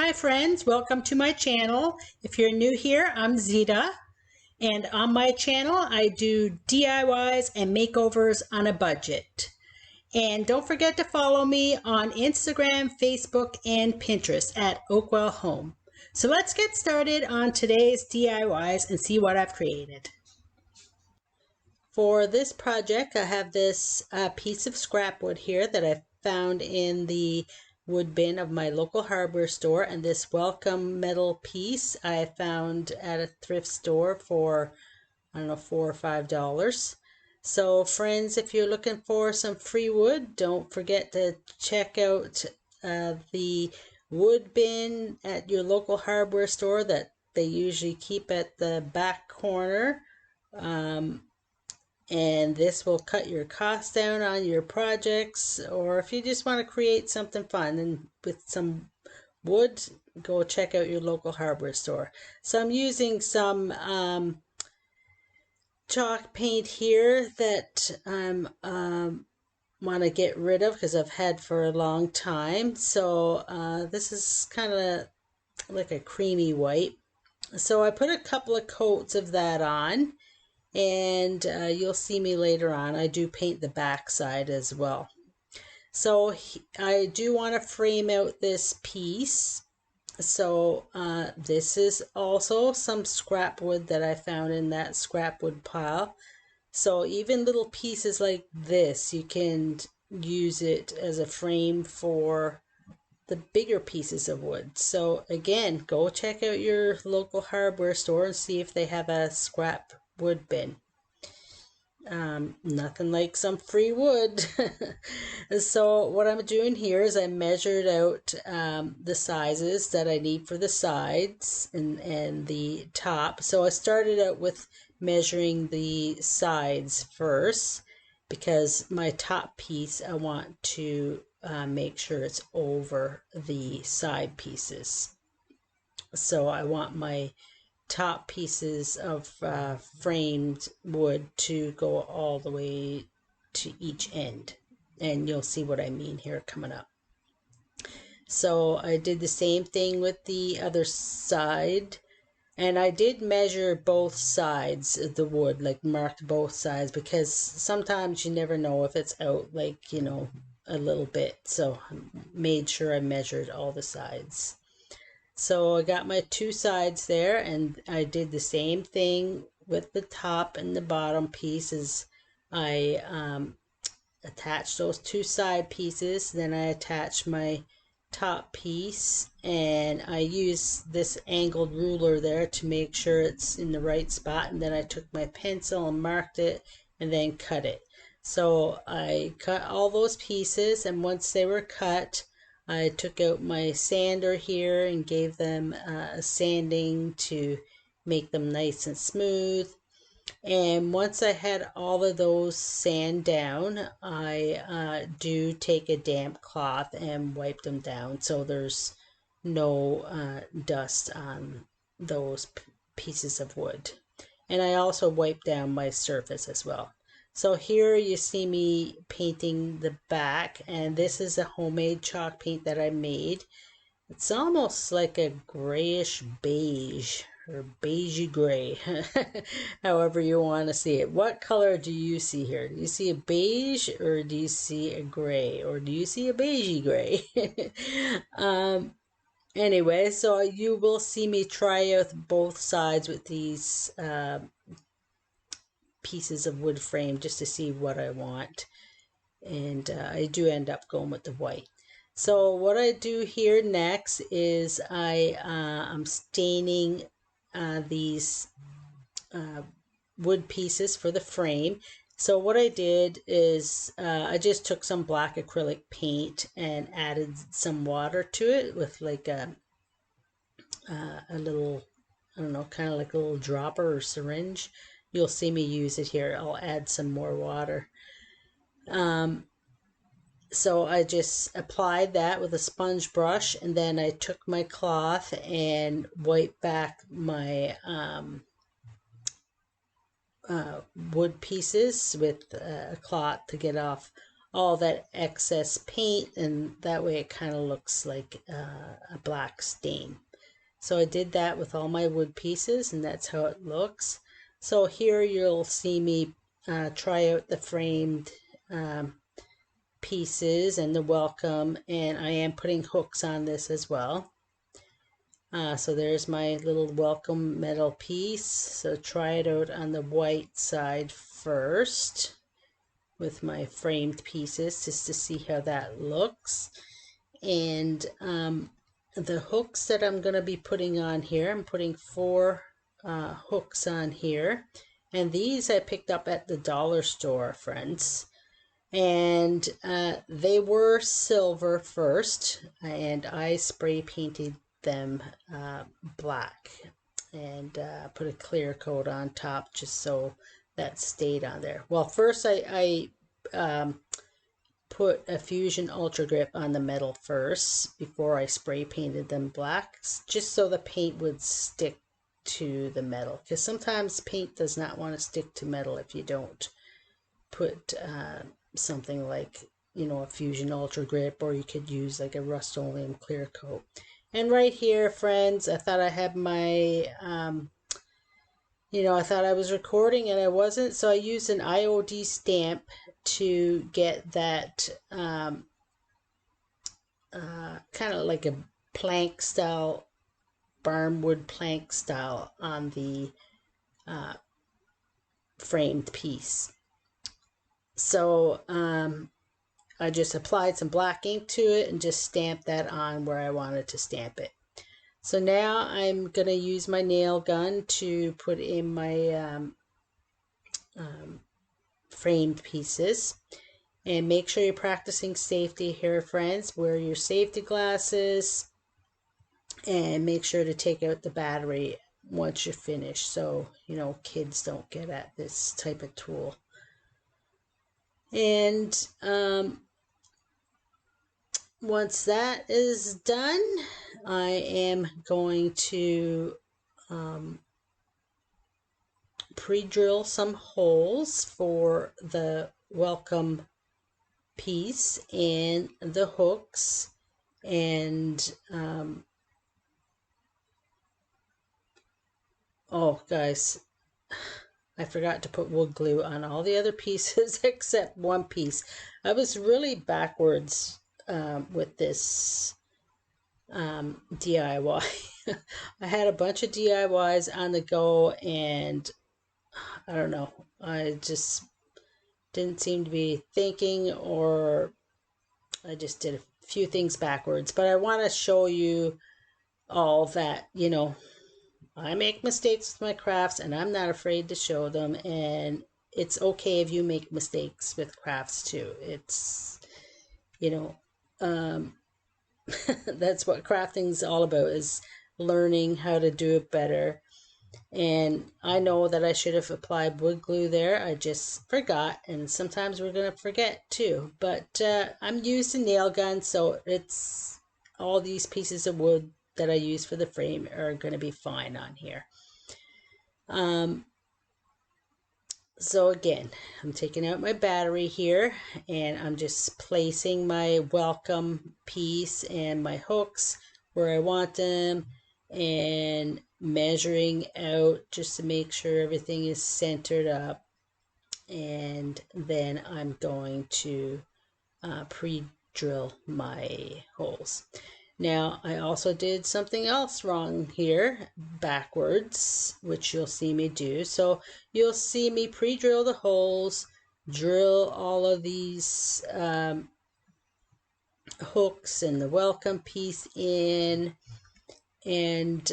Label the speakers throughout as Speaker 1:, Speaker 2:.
Speaker 1: Hi friends, welcome to my channel. If you're new here, I'm Zita, and on my channel I do DIYs and makeovers on a budget. And don't forget to follow me on Instagram, Facebook, and Pinterest at OakWell Home. So let's get started on today's DIYs and see what I've created. For this project, I have this piece of scrap wood here that I found in the wood bin of my local hardware store, and this welcome metal piece I found at a thrift store for, I don't know, $4 or $5. So friends, if you're looking for some free wood, don't forget to check out the wood bin at your local hardware store that they usually keep at the back corner. And this will cut your costs down on your projects, or if you just want to create something fun and with some wood, go check out your local hardware store. So I'm using some chalk paint here that I'm want to get rid of because I've had for a long time. So this is kind of like a creamy white. So I put a couple of coats of that on, and you'll see me later on. I do paint the back side as well. So I do want to frame out this piece. So this is also some scrap wood that I found in that scrap wood pile. So even little pieces like this, you can use it as a frame for the bigger pieces of wood. So again, go check out your local hardware store and see if they have a scrap wood bin. Nothing like some free wood. So what I'm doing here is I measured out the sizes that I need for the sides and the top. So I started out with measuring the sides first, because my top piece I want to make sure it's over the side pieces. So I want my top pieces of framed wood to go all the way to each end, and you'll see what I mean here coming up. So I did the same thing with the other side, and I did measure both sides of the wood, like marked both sides, because sometimes you never know if it's out, like, you know, a little bit. So I made sure I measured all the sides. So I got my two sides there, and I did the same thing with the top and the bottom pieces. I attached those two side pieces, then I attached my top piece, and I used this angled ruler there to make sure it's in the right spot, and then I took my pencil and marked it and then cut it. So I cut all those pieces, and once they were cut, I took out my sander here and gave them a sanding to make them nice and smooth. And once I had all of those sand down, I do take a damp cloth and wipe them down so there's no dust on those pieces of wood. And I also wipe down my surface as well. So here you see me painting the back, and this is a homemade chalk paint that I made. It's almost like a grayish beige or beigey gray, however you want to see it. What color do you see here? Do you see a beige, or do you see a gray, or do you see a beigey gray? Anyway, so you will see me try out both sides with these pieces of wood frame just to see what I want, and I do end up going with the white. So what I do here next is I'm staining these wood pieces for the frame. So what I did is I just took some black acrylic paint and added some water to it with like a little, I don't know, kind of like a little dropper or syringe. You'll see me use it here. I'll add some more water. So I just applied that with a sponge brush, and then I took my cloth and wiped back my wood pieces with a cloth to get off all that excess paint, and that way it kind of looks like a black stain. So I did that with all my wood pieces, and that's how it looks. So here you'll see me try out the framed pieces and the welcome, and I am putting hooks on this as well. So there's my little welcome metal piece. So try it out on the white side first with my framed pieces just to see how that looks. And the hooks that I'm going to be putting on here, I'm putting 4 hooks on here. And these I picked up at the dollar store, friends. And they were silver first, and I spray painted them black and put a clear coat on top just so that stayed on there. Well, first I put a Fusion Ultra Grip on the metal first before I spray painted them black, just so the paint would stick to the metal, because sometimes paint does not want to stick to metal if you don't put something like, you know, a Fusion Ultra Grip, or you could use like a Rust-Oleum clear coat. And right here, friends, I thought I had my you know, I thought I was recording and I wasn't, so I used an IOD stamp to get that kind of like a plank style, barnwood plank style on the framed piece. So I just applied some black ink to it and just stamped that on where I wanted to stamp it. So now I'm going to use my nail gun to put in my framed pieces. And make sure you're practicing safety here, friends. Wear your safety glasses and make sure to take out the battery once you're finished, so, you know, kids don't get at this type of tool. And once that is done, I am going to pre-drill some holes for the welcome piece and the hooks. And oh guys, I forgot to put wood glue on all the other pieces except one piece. I was really backwards with this DIY. I had a bunch of DIYs on the go, and I don't know, I just didn't seem to be thinking, or I just did a few things backwards. But I want to show you all that, you know, I make mistakes with my crafts and I'm not afraid to show them, and it's okay if you make mistakes with crafts too. It's, you know, that's what crafting's all about, is learning how to do it better. And I know that I should have applied wood glue there. I just forgot, and sometimes we're going to forget too. But I'm using nail gun, so it's all these pieces of wood that I use for the frame are going to be fine on here. So again, I'm taking out my battery here, and I'm just placing my welcome piece and my hooks where I want them, and measuring out just to make sure everything is centered up. And then I'm going to pre-drill my holes. Now, I also did something else wrong here, backwards, which you'll see me do. So you'll see me pre-drill the holes, drill all of these hooks and the welcome piece in, and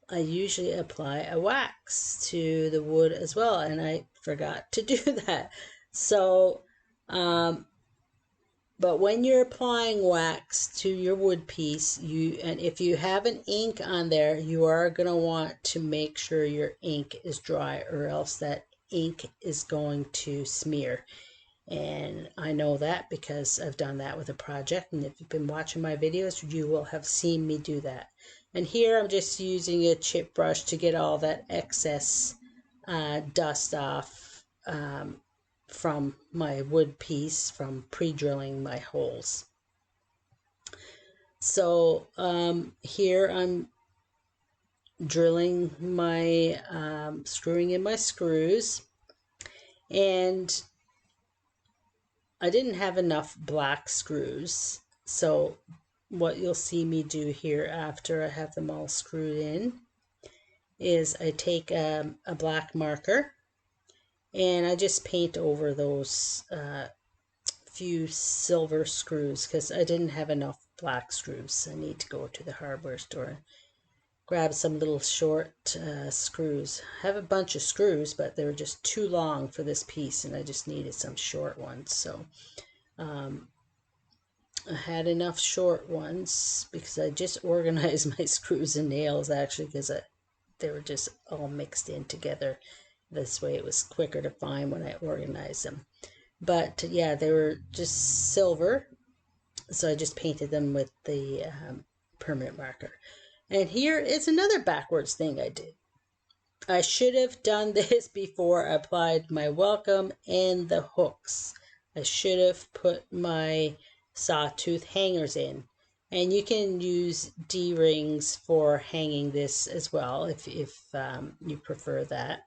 Speaker 1: I usually apply a wax to the wood as well, and I forgot to do that. So, but when you're applying wax to your wood piece, and if you have an ink on there, you are going to want to make sure your ink is dry, or else that ink is going to smear. And I know that because I've done that with a project, and if you've been watching my videos, you will have seen me do that. And here I'm just using a chip brush to get all that excess dust off from my wood piece from pre-drilling my holes. So here I'm drilling my, screwing in my screws, and I didn't have enough black screws. So what you'll see me do here after I have them all screwed in is I take a black marker and I just paint over those few silver screws because I didn't have enough black screws. I need to go to the hardware store and grab some little short screws. I have a bunch of screws, but they were just too long for this piece and I just needed some short ones. So I had enough short ones because I just organized my screws and nails actually because they were just all mixed in together. This way it was quicker to find when I organized them. But yeah, they were just silver, so I just painted them with the permanent marker. And here is another backwards thing I did. I should have done this before I applied my welcome and the hooks. I should have put my sawtooth hangers in. And you can use D-rings for hanging this as well if you prefer that.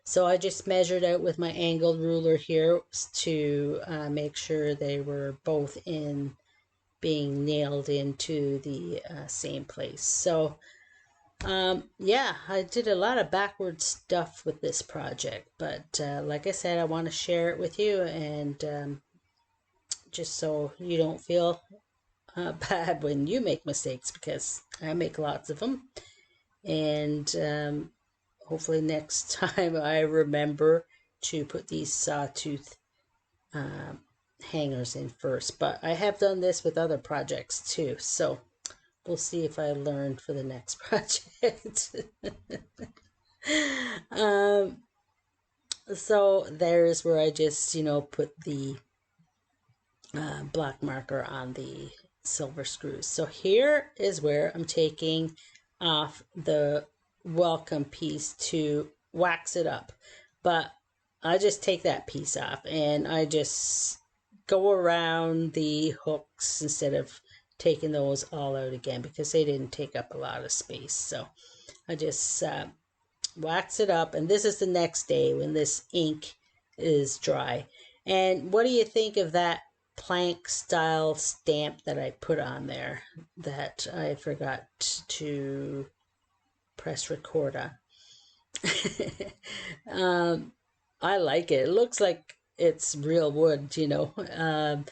Speaker 1: So I just measured out with my angled ruler here to make sure they were both being nailed into the same place. So yeah, I did a lot of backward stuff with this project, but like I said, I want to share it with you, and just so you don't feel bad when you make mistakes, because I make lots of them. And hopefully next time I remember to put these sawtooth hangers in first. But I have done this with other projects too, so we'll see if I learned for the next project. So there's where I just, put the black marker on the silver screws. So here is where I'm taking off the welcome piece to wax it up, but I just take that piece off and I just go around the hooks instead of taking those all out again because they didn't take up a lot of space. So I just wax it up, and this is the next day when this ink is dry. And what do you think of that plank style stamp that I put on there that I forgot to press record on? I like it. It looks like it's real wood, it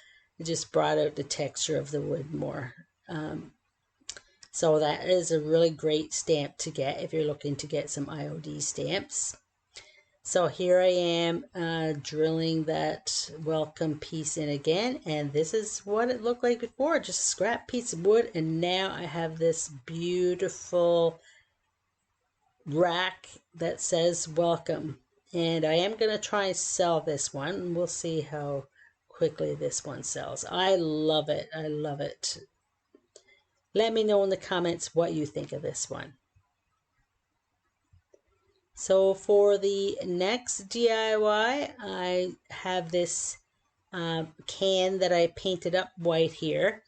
Speaker 1: just brought out the texture of the wood more. So that is a really great stamp to get if you're looking to get some IOD stamps. So here I am drilling that welcome piece in again, and this is what it looked like before, just a scrap piece of wood, and now I have this beautiful rack that says welcome. And I am going to try and sell this one, and we'll see how quickly this one sells. I love it. I love it. Let me know in the comments what you think of this one. So for the next DIY, I have this can that I painted up white here.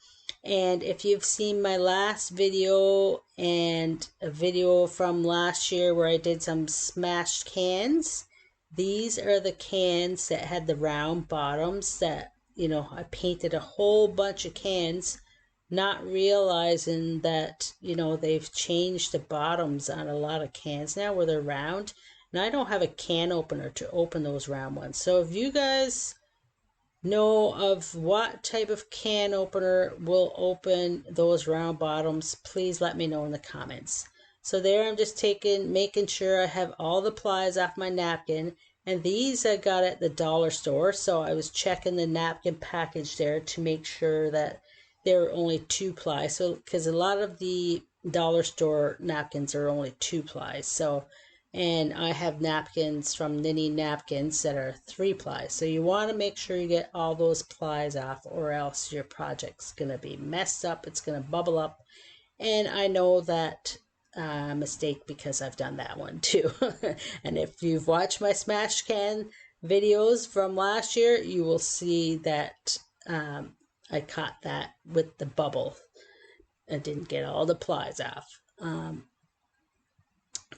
Speaker 1: And if you've seen my last video and a video from last year where I did some smashed cans, these are the cans that had the round bottoms that, I painted a whole bunch of cans, not realizing that, they've changed the bottoms on a lot of cans now where they're round. And I don't have a can opener to open those round ones. So if you guys know of what type of can opener will open those round bottoms, please let me know in the comments. So there I'm just making sure I have all the plies off my napkin, and these I got at the dollar store, so I was checking the napkin package there to make sure that they were only 2 ply. So because a lot of the dollar store napkins are only 2 ply, so and I have napkins from Ninny Napkins that are 3 ply. So you want to make sure you get all those plies off, or else your project's going to be messed up. It's going to bubble up. And I know that mistake because I've done that one too. And if you've watched my smash can videos from last year, you will see that I caught that with the bubble. I didn't get all the plies off.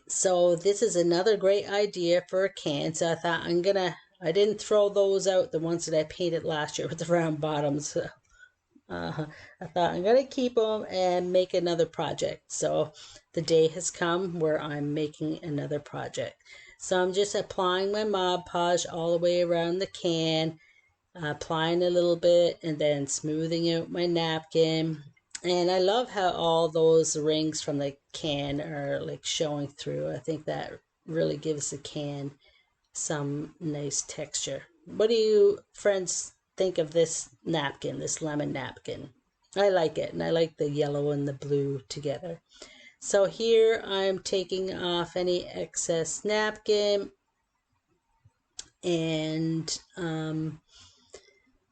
Speaker 1: So this is another great idea for a can. So I thought I didn't throw those out, the ones that I painted last year with the round bottoms. I thought I'm gonna keep them and make another project. So the day has come where I'm making another project. So I'm just applying my Mod Podge all the way around the can, applying a little bit and then smoothing out my napkin. And I love how all those rings from the can are like showing through. I think that really gives the can some nice texture. What do you friends think of this napkin, this lemon napkin? I like it, and I like the yellow and the blue together. So here I'm taking off any excess napkin and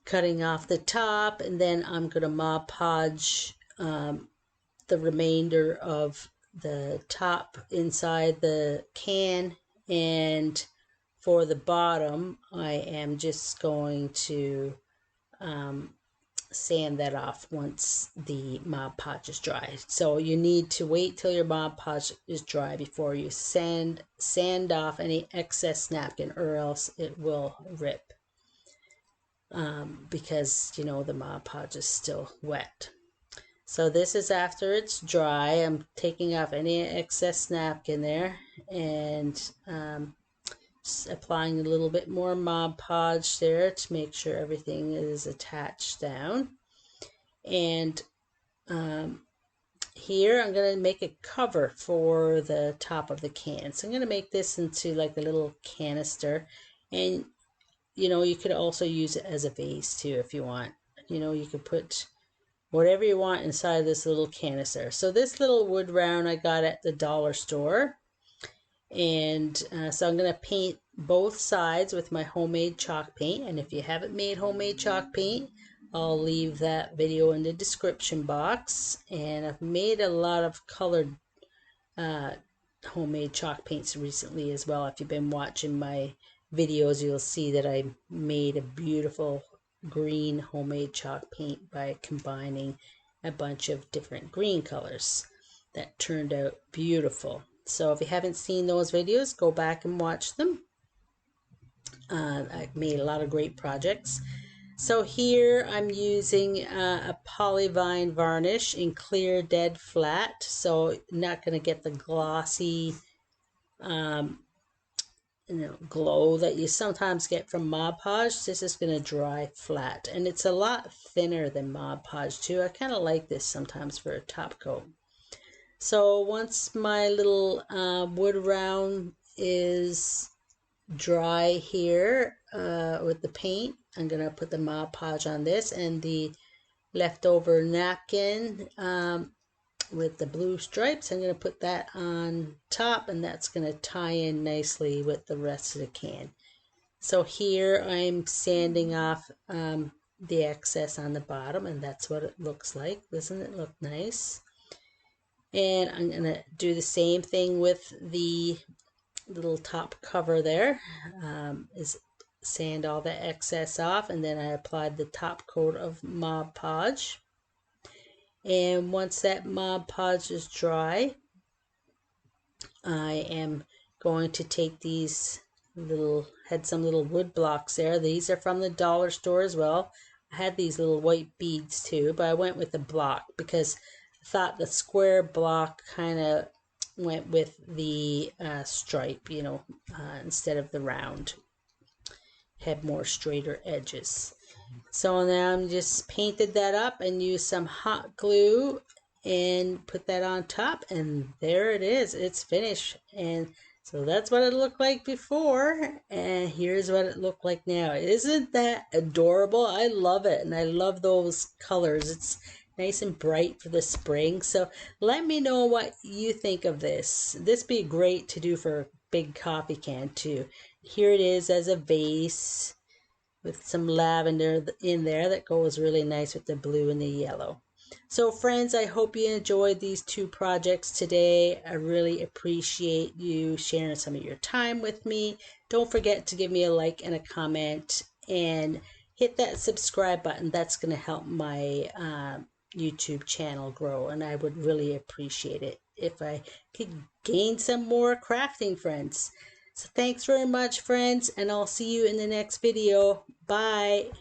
Speaker 1: cutting off the top, and then I'm going to Mod Podge the remainder of the top inside the can, and for the bottom I am just going to sand that off once the Mod Podge is dry. So you need to wait till your Mod Podge is dry before you sand off any excess napkin, or else it will rip because you know the Mod Podge is still wet. So this is after it's dry. I'm taking off any excess napkin there and just applying a little bit more Mod Podge there to make sure everything is attached down. And here I'm going to make a cover for the top of the can. So I'm going to make this into like a little canister, and you know, you could also use it as a vase too if you want. You know, you could put whatever you want inside this little canister. So this little wood round I got at the dollar store, and so I'm going to paint both sides with my homemade chalk paint. And if you haven't made homemade chalk paint, I'll leave that video in the description box. And I've made a lot of colored homemade chalk paints recently as well. If you've been watching my videos, you'll see that I made a beautiful green homemade chalk paint by combining a bunch of different green colors that turned out beautiful. So if you haven't seen those videos, go back and watch them. I've made a lot of great projects. So here I'm using a polyvine varnish in clear dead flat, so not going to get the glossy glow that you sometimes get from Mod Podge. This is going to dry flat, and it's a lot thinner than Mod Podge too. I kind of like this sometimes for a top coat. So once my little wood round is dry here with the paint, I'm going to put the Mod Podge on this, and the leftover napkin with the blue stripes, I'm going to put that on top, and that's going to tie in nicely with the rest of the can. So here I'm sanding off the excess on the bottom, and that's what it looks like. Doesn't it look nice? And I'm going to do the same thing with the little top cover there. Is sand all the excess off, and then I applied the top coat of Mod Podge. And once that Mod Podge is dry, I am going to take these had some little wood blocks there. These are from the dollar store as well. I had these little white beads too, but I went with the block because I thought the square block kind of went with the stripe, you know, instead of the round. Had more straighter edges. So now I'm just painted that up and used some hot glue and put that on top, and there it is. It's finished. And so that's what it looked like before, and here's what it looked like now. Isn't that adorable? I love it, and I love those colors. It's nice and bright for the spring. So let me know what you think of this. This be great to do for a big coffee can too. Here it is as a vase with some lavender in there that goes really nice with the blue and the yellow. So friends, I hope you enjoyed these two projects today. I really appreciate you sharing some of your time with me. Don't forget to give me a like and a comment, and hit that subscribe button. That's going to help my YouTube channel grow, and I would really appreciate it if I could gain some more crafting friends. So thanks very much, friends, and I'll see you in the next video. Bye.